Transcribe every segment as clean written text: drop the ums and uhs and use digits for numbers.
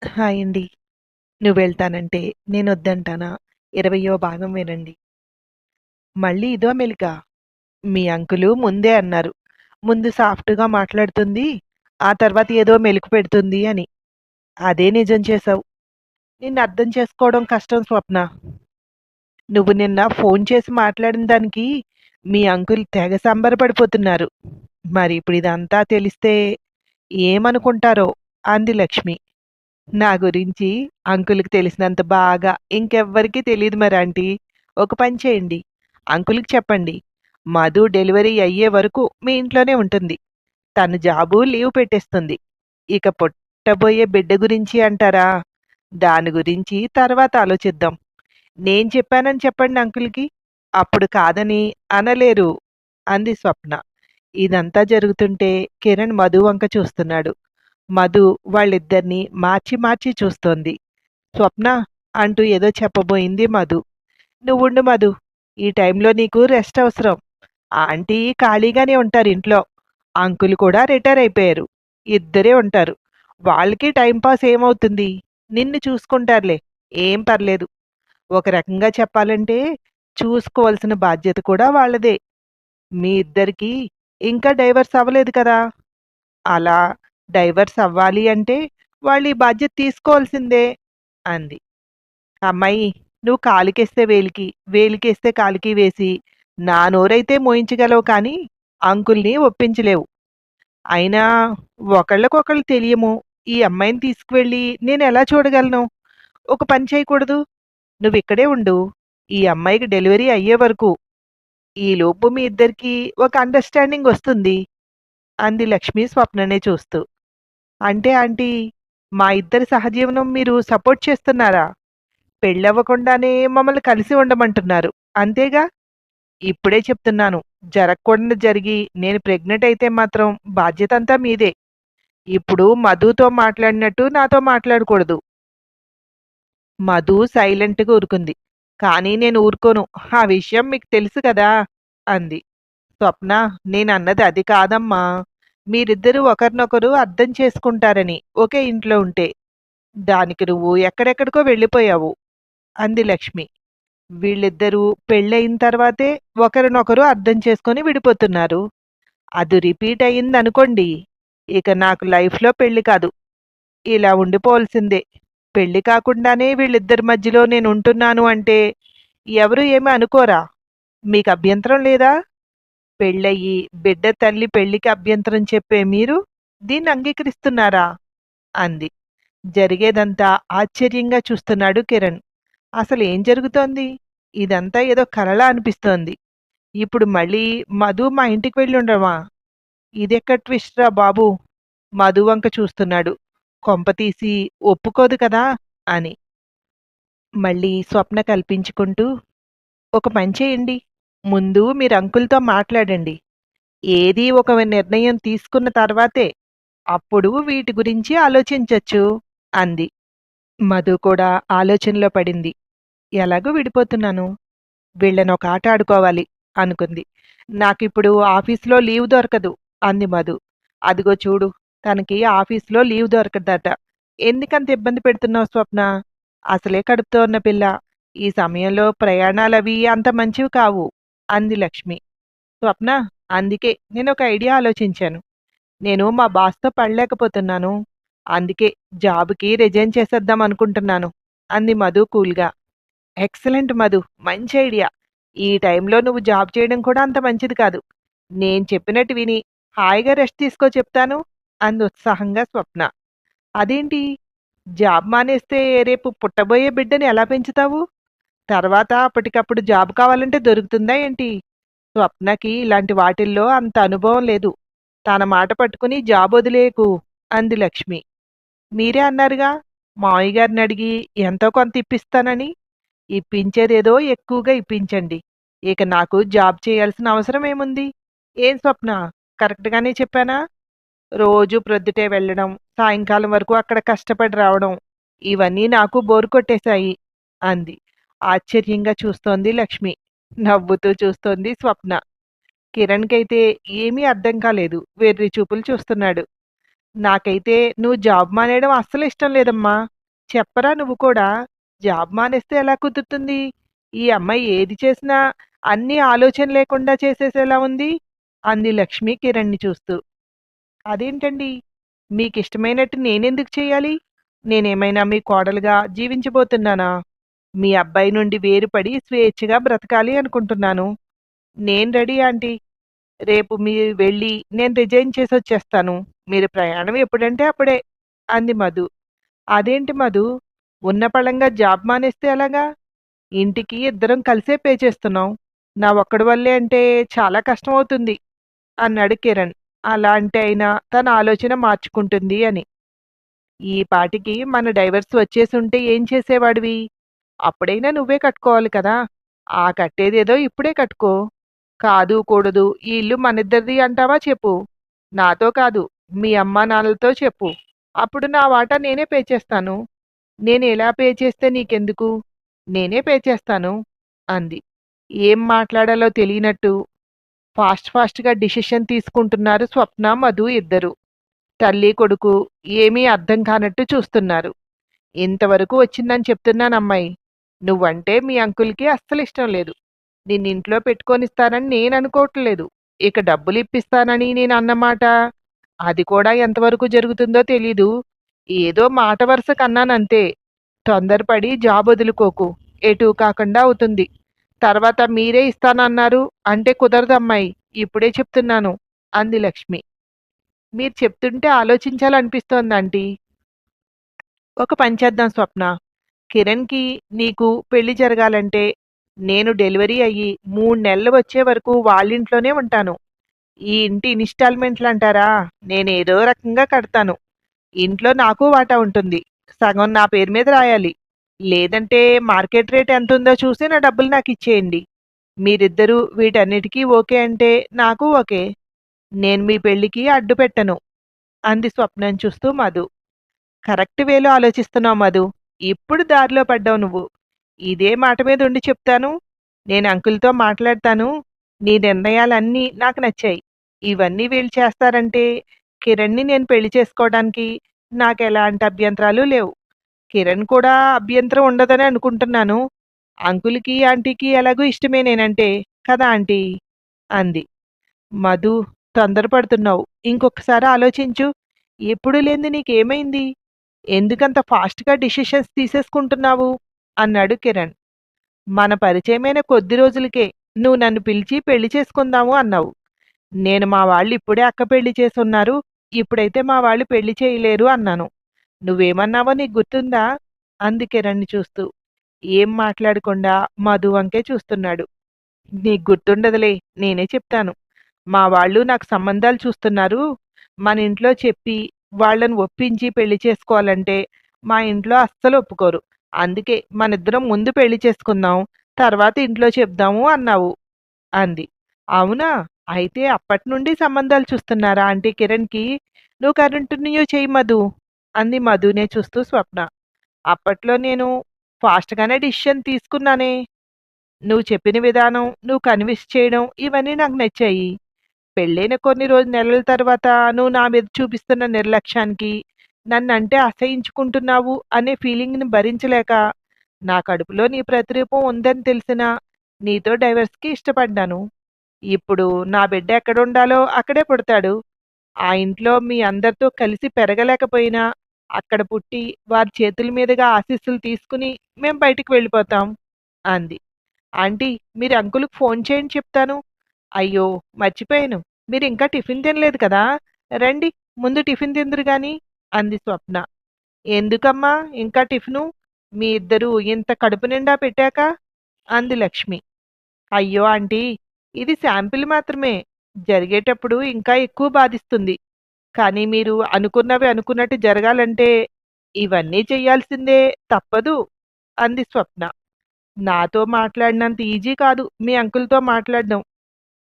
Hi అండి. నువ్వెళ్తానంటే నేనొద్దంటానా? 20వ భాగం వినండి. మళ్ళీ ఇదో మెలిక. మీ అంకులు ముందే అన్నారు. ముందు సాఫ్ట్‌గా మాట్లాడుతుంది. ఆ తర్వాత ఏదో మెలిక పెడుతుంది అని. అదే నిజం చేశావు. నిన్నర్థం చేసుకోవడం కష్టం స్వప్న. నువ్వు నిన్న ఫోన్ చేసి మాట్లాడిన దానికి మీ అంకుల్ తెగ సంబరపడిపోతున్నారు. మరి ఇప్పుడు ఇదంతా తెలిస్తే ఏమనుకుంటారో అంది లక్ష్మి. నా గురించి అంకుల్‌కి తెలిసినంత బాగా ఇంకెవ్వరికీ తెలీదు మరి ఆంటీ. ఒక పని చేయండి. అంకుల్‌కి చెప్పండి. మధు డెలివరీ అయ్యే వరకు మీ ఇంట్లోనే ఉంటుంది. తను జాబు లీవ్ పెట్టేస్తుంది. ఇక పుట్టబోయే బిడ్డ గురించి అంటారా? దాని గురించి తర్వాత ఆలోచిద్దాం. నేను చెప్పానని చెప్పండి అంకుల్‌కి. అప్పుడు కాదని అనలేరు అంది స్వప్న. ఇదంతా జరుగుతుంటే కిరణ్ మధు వంక చూస్తున్నాడు. మధు వాళ్ళిద్దరినీ మార్చి మార్చి చూస్తోంది. స్వప్న అంటూ ఏదో చెప్పబోయింది మధు. నువ్వుండు మధు. ఈ టైంలో నీకు రెస్ట్ అవసరం. ఆంటీ ఖాళీగానే ఉంటారు ఇంట్లో. అంకుల్ కూడా రిటైర్ అయిపోయారు. ఇద్దరే ఉంటారు. వాళ్ళకి టైం పాస్ ఏమవుతుంది? నిన్ను చూసుకుంటారులే. ఏం పర్లేదు. ఒక రకంగా చెప్పాలంటే చూసుకోవాల్సిన బాధ్యత కూడా వాళ్ళదే. మీ ఇద్దరికీ ఇంకా డైవర్స్ అవ్వలేదు కదా! అలా డైవర్స్ అవ్వాలి అంటే వాళ్ళు ఈ బాధ్యత తీసుకోవాల్సిందే అంది. అమ్మాయి, నువ్వు కాలికేస్తే వేలికి, వేలికేస్తే కాలికి వేసి నా నోరైతే మోయించగలవు కానీ అంకుల్ని ఒప్పించలేవు. అయినా ఒకళ్ళకొకళ్ళు తెలియము. ఈ అమ్మాయిని తీసుకువెళ్ళి నేను ఎలా చూడగలను? ఒక పని చేయకూడదు. నువ్వు ఇక్కడే ఉండు. ఈ అమ్మాయికి డెలివరీ అయ్యే వరకు. ఈలోపు మీ ఇద్దరికీ ఒక అండర్‌స్టాండింగ్ వస్తుంది అంది లక్ష్మి స్వప్ననే చూస్తూ. అంటే ఆంటీ, మా ఇద్దరి సహజీవనం మీరు సపోర్ట్ చేస్తున్నారా? పెళ్ళవ్వకుండానే మమ్మల్ని కలిసి ఉండమంటున్నారు. అంతేగా? ఇప్పుడే చెప్తున్నాను. జరగకూడనిది జరిగి నేను ప్రెగ్నెంట్ అయితే మాత్రం బాధ్యతంతా మీదే. ఇప్పుడు మధుతో మాట్లాడినట్టు నాతో మాట్లాడకూడదు. మధు సైలెంట్‌గా ఊరుకుంది. కానీ నేను ఊరుకోను. ఆ విషయం మీకు తెలుసు కదా! అంది. స్వప్న, నేనన్నది అది కాదమ్మా. మీరిద్దరూ ఒకరినొకరు అర్థం చేసుకుంటారని ఒకే ఇంట్లో ఉంటే. దానికి నువ్వు ఎక్కడెక్కడికో వెళ్ళిపోయావు అంది లక్ష్మి. వీళ్ళిద్దరూ పెళ్ళయిన తర్వాతే ఒకరినొకరు అర్థం చేసుకొని విడిపోతున్నారు. అది రిపీట్ అయిందనుకోండి, ఇక నాకు లైఫ్‌లో పెళ్లి కాదు. ఇలా ఉండిపోవాల్సిందే. పెళ్లి కాకుండానే వీళ్ళిద్దరి మధ్యలో నేనుంటున్నాను అంటే ఎవరు ఏమి అనుకోరా? మీకు అభ్యంతరం లేదా? పెళ్ళయ్యి బిడ్డ తల్లి పెళ్లికి అభ్యంతరం చెప్పే మీరు దీన్ని అంగీకరిస్తున్నారా? అంది. జరిగేదంతా ఆశ్చర్యంగా చూస్తున్నాడు కిరణ్. అసలేం జరుగుతోంది? ఇదంతా ఏదో కలలా అనిపిస్తోంది. ఇప్పుడు మళ్ళీ మధు మా ఇంటికి వెళ్ళుండమా? ఇదెక్కడ ట్విస్ట్ రా బాబు! మధు వంక చూస్తున్నాడు. కొంపతీసి ఒప్పుకోదు కదా! అని. మళ్ళీ స్వప్న కల్పించుకుంటూ, ఒక పని చేయండి. ముందు మీరు అంకుల్‌తో మాట్లాడండి. ఏదీ ఒక నిర్ణయం తీసుకున్న తర్వాతే, అప్పుడు వీటి గురించి ఆలోచించొచ్చు అంది. మధు కూడా ఆలోచనలో పడింది. ఎలాగో విడిపోతున్నాను. వీళ్ళనొక ఆట ఆడుకోవాలి అనుకుంది. నాకిప్పుడు ఆఫీస్‌లో లీవ్ దొరకదు అంది మధు. అదిగో చూడు, తనకి ఆఫీస్‌లో లీవ్ దొరకదట. ఎందుకంత ఇబ్బంది పెడుతున్నావు స్వప్న? అసలే కడుపుతో ఉన్న పిల్ల. ఈ సమయంలో ప్రయాణాలవి అంత మంచివి కావు అంది లక్ష్మి. స్వప్న, అందుకే నేనొక ఐడియా ఆలోచించాను. నేను మా బాస్‌తో పడలేకపోతున్నాను. అందుకే జాబ్‌కి రిజైన్ చేసేద్దాం అనుకుంటున్నాను అంది మధు కూల్‌గా. ఎక్సలెంట్ మధు. మంచి ఐడియా. ఈ టైంలో నువ్వు జాబ్ చేయడం కూడా అంత మంచిది కాదు. నేను చెప్పినట్టు విని హాయిగా రెస్ట్ తీసుకో చెప్తాను అంది ఉత్సాహంగా స్వప్న. అదేంటి? జాబ్ మానేస్తే రేపు పుట్టబోయే బిడ్డని ఎలా పెంచుతావు? తర్వాత అప్పటికప్పుడు జాబ్ కావాలంటే దొరుకుతుందా ఏంటి? స్వప్నకి ఇలాంటి వాటిల్లో అంత అనుభవం లేదు. తన మాట పట్టుకుని జాబ్ వదిలేయకు అంది లక్ష్మి. మీరే అన్నారుగా మావయ్య గారిని అడిగి ఎంతో కొంత ఇప్పిస్తానని. ఇప్పించేదేదో ఎక్కువగా ఇప్పించండి. ఇక నాకు జాబ్ చేయాల్సిన అవసరం ఏముంది? ఏం స్వప్న, కరెక్ట్‌గానే చెప్పానా? రోజు ప్రొద్దుటే వెళ్ళడం, సాయంకాలం వరకు అక్కడ కష్టపడి రావడం, ఇవన్నీ నాకు బోర్ కొట్టేశాయి అంది. ఆశ్చర్యంగా చూస్తోంది లక్ష్మి. నవ్వుతూ చూస్తోంది స్వప్న. కిరణ్‌కైతే ఏమీ అర్థం కాలేదు. వెర్రి చూపులు చూస్తున్నాడు. నాకైతే నువ్వు జాబ్ మానేయడం అస్సలు ఇష్టం లేదమ్మా. చెప్పరా నువ్వు కూడా? జాబ్ మానేస్తే ఎలా కుదురుతుంది? ఈ అమ్మాయి ఏది చేసినా అన్నీ ఆలోచన లేకుండా చేసేసేలా ఉంది అంది లక్ష్మి కిరణ్‌ని చూస్తూ. అదేంటండి? మీకిష్టమైనట్టు నేనెందుకు చెయ్యాలి? నేనేమైనా మీ కోడలుగా జీవించబోతున్నానా? మీ అబ్బాయి నుండి వేరుపడి స్వేచ్ఛగా బ్రతకాలి అనుకుంటున్నాను. నేను రెడీ ఆంటీ. రేపు మీరు వెళ్ళి నేను రిజైన్ చేసొచ్చేస్తాను. మీరు ప్రయాణం ఎప్పుడంటే అప్పుడే అంది మధు. అదేంటి మధు? ఉన్న పళంగా జాబ్ మానేస్తే ఎలాగా? ఇంటికి ఇద్దరం కలిసే పే చేస్తున్నాం. నా ఒక్కడి వల్లే అంటే చాలా కష్టమవుతుంది అన్నాడు కిరణ్. అలా అంటే అయినా తన ఆలోచన మార్చుకుంటుంది అని. ఈ పాటికి మన డైవర్స్ వచ్చేసుంటే ఏం చేసేవాడివి? అప్పుడైనా నువ్వే కట్టుకోవాలి కదా! ఆ కట్టేదేదో ఇప్పుడే కట్టుకో. కాదు, కూడదు ఈ ఇల్లు మనిద్దరిది అంటావా చెప్పు. నాతో కాదు, మీ అమ్మా నాన్నలతో చెప్పు. అప్పుడు నా వాటా నేనే పే చేస్తాను. నేనెలా పే చేస్తే నీకెందుకు? నేనే పే చేస్తాను అంది. ఏం మాట్లాడాలో తెలియనట్టు ఫాస్ట్‌గా డిసిషన్ తీసుకుంటున్నారు స్వప్న, మధు ఇద్దరు. తల్లి, కొడుకు ఏమీ అర్థం కానట్టు చూస్తున్నారు. ఇంతవరకు వచ్చిందని చెప్తున్నానమ్మాయి. నువ్వంటే మీ అంకుల్‌కి అస్సలిష్టం లేదు. నిన్నింట్లో పెట్టుకొనిస్తానని నేననుకోవట్లేదు. ఇక డబ్బులిప్పిస్తానని నేనన్నమాట అది కూడా ఎంతవరకు జరుగుతుందో తెలీదు. ఏదో మాట వరసకన్నానంతే. తొందరపడి జాబొదులుకోకు. ఎటూ కాకుండా అవుతుంది. తర్వాత మీరే ఇస్తానన్నారు అంటే కుదరదమ్మాయి. ఇప్పుడే చెప్తున్నాను అంది లక్ష్మి. మీరు చెప్తుంటే ఆలోచించాలనిపిస్తోందాంటీ. ఒక పని చేద్దాం స్వప్న. కిరణ్‌కి, నీకు పెళ్లి జరగాలంటే నేను డెలివరీ అయ్యి 3 నెలలు వచ్చే వరకు వాళ్ళింట్లోనే ఉంటాను. ఈ ఇంటి ఇన్‌స్టాల్‌మెంట్‌లంటారా? నేనేదో రకంగా కడతాను. ఇంట్లో నాకు వాటా ఉంటుంది. సగం నా పేరు మీద రాయాలి. లేదంటే మార్కెట్ రేట్ ఎంతుందో చూసి నా డబ్బులు నాకిచ్చేయండి. మీరిద్దరూ వీటన్నిటికీ ఓకే అంటే నాకు ఓకే. నేను మీ పెళ్ళికి అడ్డుపెట్టను అంది స్వప్నని చూస్తూ మధు. కరెక్ట్ వేలో ఆలోచిస్తున్నావు మధు. ఇప్పుడు దారిలో పడ్డావు నువ్వు. ఇదే మాట మీద ఉండి చెప్తాను. నేను అంకుల్‌తో మాట్లాడతాను. నీ నిర్ణయాలన్నీ నాకు నచ్చాయి. ఇవన్నీ వీళ్ళు చేస్తారంటే కిరణ్‌ని నేను పెళ్లి చేసుకోవడానికి నాకెలాంటి అభ్యంతరాలు లేవు. కిరణ్ కూడా అభ్యంతరం ఉండదని అనుకుంటున్నాను. అంకుల్‌కి, ఆంటీకి ఎలాగూ ఇష్టమే నేనంటే. కదా ఆంటీ? అంది. మధు, తొందరపడుతున్నావు. ఇంకొకసారి ఆలోచించు. ఎప్పుడూ లేనిది నీకేమైంది? ఎందుకంత ఫాస్ట్‌గా డిసిషన్స్ తీసేసుకుంటున్నావు? అన్నాడు కిరణ్. మన పరిచయమైన కొద్ది రోజులకే నువ్వు నన్ను పిలిచి పెళ్లి చేసుకుందాము అన్నావు. నేను మా వాళ్ళు ఇప్పుడే అక్క పెళ్లి చేసున్నారు. ఇప్పుడైతే మా వాళ్ళు పెళ్లి చేయలేరు అన్నాను. నువ్వేమన్నావో నీకు గుర్తుందా? అంది కిరణ్‌ని చూస్తూ. ఏం మాట్లాడకుండా మధు వంకే చూస్తున్నాడు. నీకు గుర్తుండదులే. నేనే చెప్తాను. మా వాళ్ళు నాకు సంబంధాలు చూస్తున్నారు. మన ఇంట్లో చెప్పి వాళ్ళని ఒప్పించి పెళ్లి చేసుకోవాలంటే మా ఇంట్లో అస్సలు ఒప్పుకోరు. అందుకే మనిద్దరం ముందు పెళ్లి చేసుకుందాం. తర్వాత ఇంట్లో చెప్దాము అన్నావు అంది. అవునా? అయితే అప్పటినుండి సంబంధాలు చూస్తున్నారా ఆంటీ కిరణ్‌కి? నువ్వు కంటిన్యూ చెయ్యి మధు అంది మధునే చూస్తూ స్వప్న. అప్పట్లో నేను ఫాస్ట్‌గానే డిసిషన్ తీసుకున్నానే. నువ్వు చెప్పిన విధానం, నువ్వు కన్విన్స్ చేయడం ఇవన్నీ నాకు నచ్చాయి. పెళ్ళైన కొన్ని నెలల తర్వాత నువ్వు నా మీద చూపిస్తున్న నిర్లక్ష్యానికి, నన్నంటే అసహ్యించుకుంటున్నావు అనే ఫీలింగ్‌ని భరించలేక, నా కడుపులో నీ ప్రతిరూపం ఉందని తెలిసినా నీతో డైవర్స్‌కి ఇష్టపడ్డాను. ఇప్పుడు నా బిడ్డ ఎక్కడుండాలో అక్కడే పుడతాడు. ఆ ఇంట్లో మీ అందరితో కలిసి పెరగలేకపోయినా, అక్కడ పుట్టి వారి చేతుల మీదుగా ఆశీస్సులు తీసుకుని మేం బయటికి వెళ్ళిపోతాం అంది. ఆంటీ, మీరు అంకుల్‌కి ఫోన్ చేయండి చెప్తాను. అయ్యో! మర్చిపోయాను. మీరింకా టిఫిన్ తినలేదు కదా! రండి, ముందు టిఫిన్ తిందురు గాని అంది స్వప్న. ఎందుకమ్మా ఇంకా టిఫిను? మీ ఇద్దరూ ఇంత కడుపు నిండా పెట్టాక అంది లక్ష్మి. అయ్యో ఆంటీ! ఇది శాంపిల్ మాత్రమే. జరిగేటప్పుడు ఇంకా ఎక్కువ బాధిస్తుంది. కానీ మీరు అనుకున్నవి అనుకున్నట్టు జరగాలంటే ఇవన్నీ చెయ్యాల్సిందే, తప్పదు అంది స్వప్న. నాతో మాట్లాడినంత ఈజీ కాదు మీ అంకుల్‌తో మాట్లాడడం.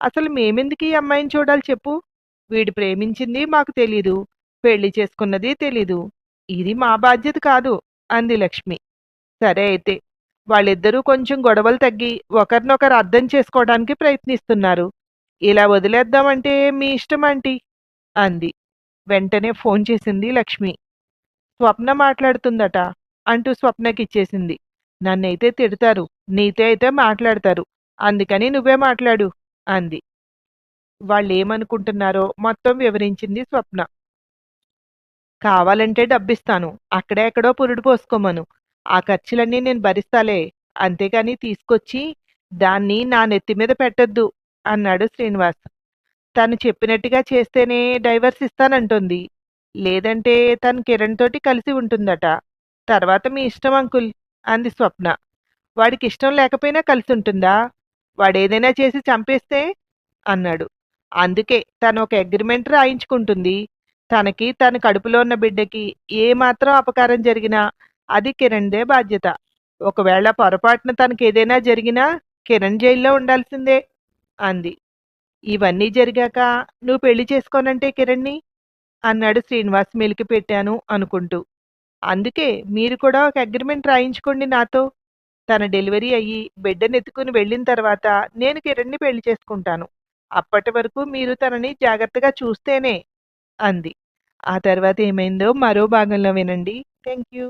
అసలు మేమెందుకు ఈ అమ్మాయిని చూడాలి చెప్పు? వీడు ప్రేమించింది మాకు తెలీదు. పెళ్లి చేసుకున్నది తెలీదు. ఇది మా బాధ్యత కాదు అంది లక్ష్మి. సరే అయితే. వాళ్ళిద్దరూ కొంచెం గొడవలు తగ్గి ఒకరినొకరు అర్థం చేసుకోవడానికి ప్రయత్నిస్తున్నారు. ఇలా వదిలేద్దామంటే మీ ఇష్టం ఆంటీ అంది. వెంటనే ఫోన్ చేసింది లక్ష్మి. స్వప్న మాట్లాడుతుందట. అంటూ స్వప్నకిచ్చేసింది. నన్నైతే తిడతారు. నీతో అయితే మాట్లాడతారు. అందుకని నువ్వే మాట్లాడు అంది. వాళ్ళేమనుకుంటున్నారో మొత్తం వివరించింది స్వప్న. కావాలంటే డబ్బిస్తాను. అక్కడే ఎక్కడో పురుడు పోసుకోమను. ఆ ఖర్చులన్నీ నేను భరిస్తాలే. అంతేగాని తీసుకొచ్చి దాన్ని నా నెత్తి మీద పెట్టొద్దు అన్నాడు శ్రీనివాస్. తను చెప్పినట్టుగా చేస్తేనే డైవర్స్ ఇస్తానంటోంది. లేదంటే తను కిరణ్ తోటి కలిసి ఉంటుందట. తర్వాత మీ ఇష్టం అంకుల్ అంది స్వప్న. వాడికిష్టం లేకపోయినా కలిసుంటుందా? వాడేదైనా చేసి చంపేస్తే? అన్నాడు. అందుకే తను ఒక అగ్రిమెంట్ రాయించుకుంటుంది. తనకి, తన కడుపులో ఉన్న బిడ్డకి ఏ మాత్రం అపకారం జరిగినా అది కిరణ్‌దే బాధ్యత. ఒకవేళ పొరపాటున తనకేదైనా జరిగినా కిరణ్ జైల్లో ఉండాల్సిందే అంది. ఇవన్నీ జరిగాక నువ్వు పెళ్లి చేసుకోనంటే కిరణ్‌ని? అన్నాడు శ్రీనివాస్ మెలికపెట్టాను అనుకుంటూ. అందుకే మీరు కూడా ఒక అగ్రిమెంట్ రాయించుకోండి నాతో. తన డెలివరీ అయ్యి బిడ్డనెత్తుకుని వెళ్ళిన తర్వాత నేను కిరణ్‌ని పెళ్లి చేసుకుంటాను. అప్పటి వరకు మీరు తనని జాగ్రత్తగా చూస్తేనే అంది. ఆ తర్వాత ఏమైందో మరో భాగంలో వినండి. Thank you.